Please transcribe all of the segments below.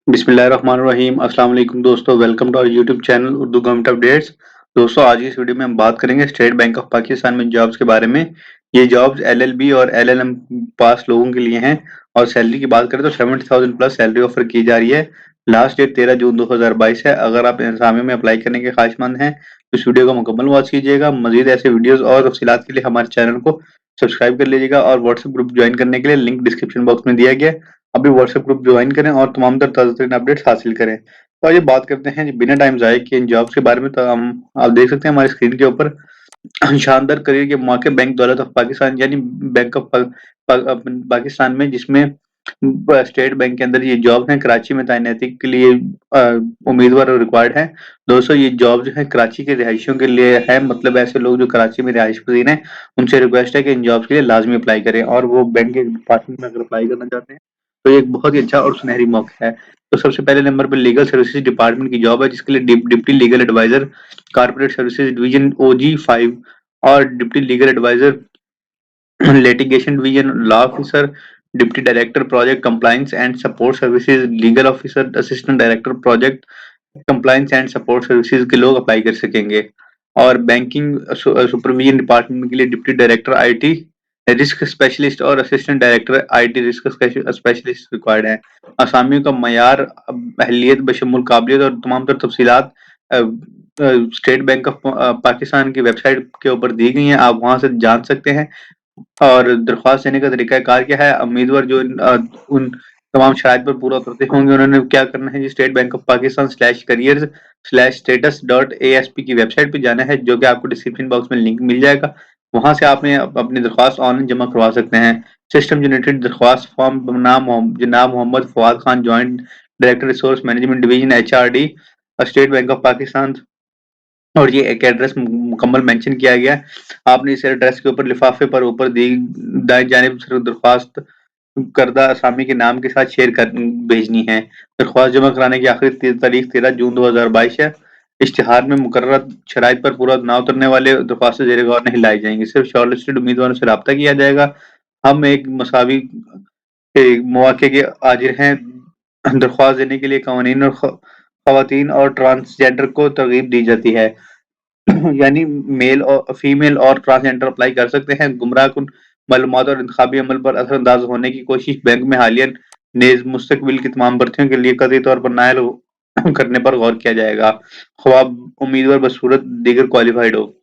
बिस्मिल्लाहिर्रहमानिर्रहीम। अस्सलाम वालेकुम दोस्तों, welcome to our YouTube channel Urdu government updates. दोस्तों, आज की इस वीडियो में हम बात करेंगे स्टेट बैंक ऑफ पाकिस्तान में जॉब्स के बारे में। ये जॉब्स एलएलबी और एलएलएम पास लोगों के लिए हैं और सैलरी की बात करें तो 70,000 प्लस सैलरी ऑफर की जा रही है। लास्ट डेट 13 जून 2022 है। अगर आप इंतजामिया में अप्लाई करने के ख्वाहिशमंद हैं तो इस वीडियो को मुकम्मल वॉच कीजिएगा। मजीद ऐसे वीडियोस और तफसीलात के लिए हमारे चैनल को सब्सक्राइब कर लीजिएगा और व्हाट्सएप ग्रुप ज्वाइन करने के लिए लिंक डिस्क्रिप्शन बॉक्स में दिया गया है। अभी व्हाट्सएप ग्रुप ज्वाइन करें और तमाम तर ताज़ा तरीन अपडेट्स हासिल करें। तो आइए बात करते हैं जी बिना टाइम जाए कि इन जॉब्स के बारे में। तो हम आप देख सकते हैं हमारी स्क्रीन के ऊपर शानदार करियर के मौके बैंक दौलत ऑफ पाकिस्तान यानी बैंक ऑफ पाकिस्तान में, जिसमें स्टेट बैंक के अंदर ये जॉब है। कराची में तैनाती के लिए उम्मीदवार रिक्वायर्ड है। दोस्तों, ये जॉब जो है कराची के रिहायशियों के लिए है, मतलब ऐसे लोग जो कराची में रिहाइश पजीर हैं उनसे रिक्वेस्ट है कि इन जॉब्स के लिए लाजमी अप्लाई करें और वो बैंक के डिपार्टमेंट में अगर अप्लाई करना चाहते हैं तो ये एक बहुत ही अच्छा और सुनहरी मौका है। तो सबसे पहले नंबर पर लीगल सर्विसेज डिपार्टमेंट की जॉब है, जिसके लिए deputy legal adviser corporate services division OG5 और deputy legal adviser litigation division law officer, deputy director project compliance and support services, legal officer, assistant director project compliance and support services के लोग apply कर सकेंगे। और banking supervision department के लिए deputy director IT risk specialist और assistant director IT risk specialist required है। असामियों का मयार, अहलियत बशमुल काबिलियत और तमाम तर तफसीलात स्टेट बैंक ऑफ पाकिस्तान की वेबसाइट के ऊपर दी गई हैं, आप वहां से जान सकते हैं। और दरख्वास्त देने का तरीकाकार क्या है? उम्मीदवार जो उन तमाम शराइत पर पूरा उतरते होंगे उन्होंने क्या करना है जी, State Bank of Pakistan /careers/status.asp की वेबसाइट पे जाना है, जो कि आपको डिस्क्रिप्शन बॉक्स में लिंक मिल जाएगा। वहां से आपने अपनी दरख्वास्त ऑनलाइन जमा करवा सकते हैं। सिस्टम जनरेटेड दरख्वास्त फॉर्म जनाब Mohammad Fawad Khan, joint director resource management division HRD State Bank of Pakistan, और ये एक एड्रेस मुकम्मल मेंशन किया गया है। आपने इस एड्रेस के ऊपर लिफाफे पर ऊपर दी दाएं जानिब सिर्फ दरख्वास्त करदा असामी के नाम के साथ शेयर कर भेजनी है। दरख्वास्त जमा कराने की आखिरी तारीख 13 जून 2022 है। इश्तिहार में मुकर्रर शराइत पर पूरा ना उतरने वाले दरख्वास्त ज़ेर गौर नहीं लाई जाएंगी। सिर्फ शॉर्टलिस्टेड उम्मीदवारों से रब्ता किया जाएगा। हम एक मसावी मौके के आजिर हैं। दरख्वास्त देने के लिए कवानीन और खवातीन और ट्रांसजेंडर को तरगीब दी जाती है। यानी मेल और फीमेल और ट्रांसजेंडर अप्लाई कर सकते हैं। गुमराह कुन मालूमात और इंतखाबी अमल पर असरअंदाज होने की कोशिश बैंक में हालिया नेज मुस्तकबिल की तमाम भर्तियों के लिए कतई तौर पर नायल करने पर गौर किया जाएगा, ख्वाब उम्मीदवार बसूरत दीगर क्वालिफाइड हो।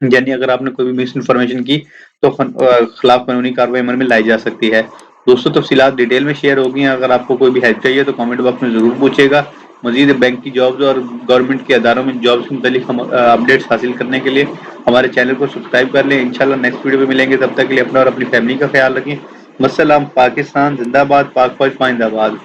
यानी अगर आपने कोई भी मिस इन्फॉर्मेशन की तो खिलाफ कानूनी कार्रवाई अमल में लाई जा सकती है। दोस्तों, तफसीलात डिटेल में शेयर होगी। अगर आपको कोई भी हेल्प चाहिए तो कमेंट बॉक्स में ज़रूर पूछेगा। मजीद बैंक की जॉब्स और गवर्नमेंट के अदारों में जॉब्स के मुतालिक अपडेट्स हासिल करने के लिए हमारे चैनल को सब्सक्राइब कर लें। इंशाल्लाह नेक्स्ट वीडियो में मिलेंगे। तब तक के लिए अपना और अपनी फैमिली का ख्याल रखें। वस्सलाम। पाकिस्तान जिंदाबाद, पाक फौज पाइंदाबाद।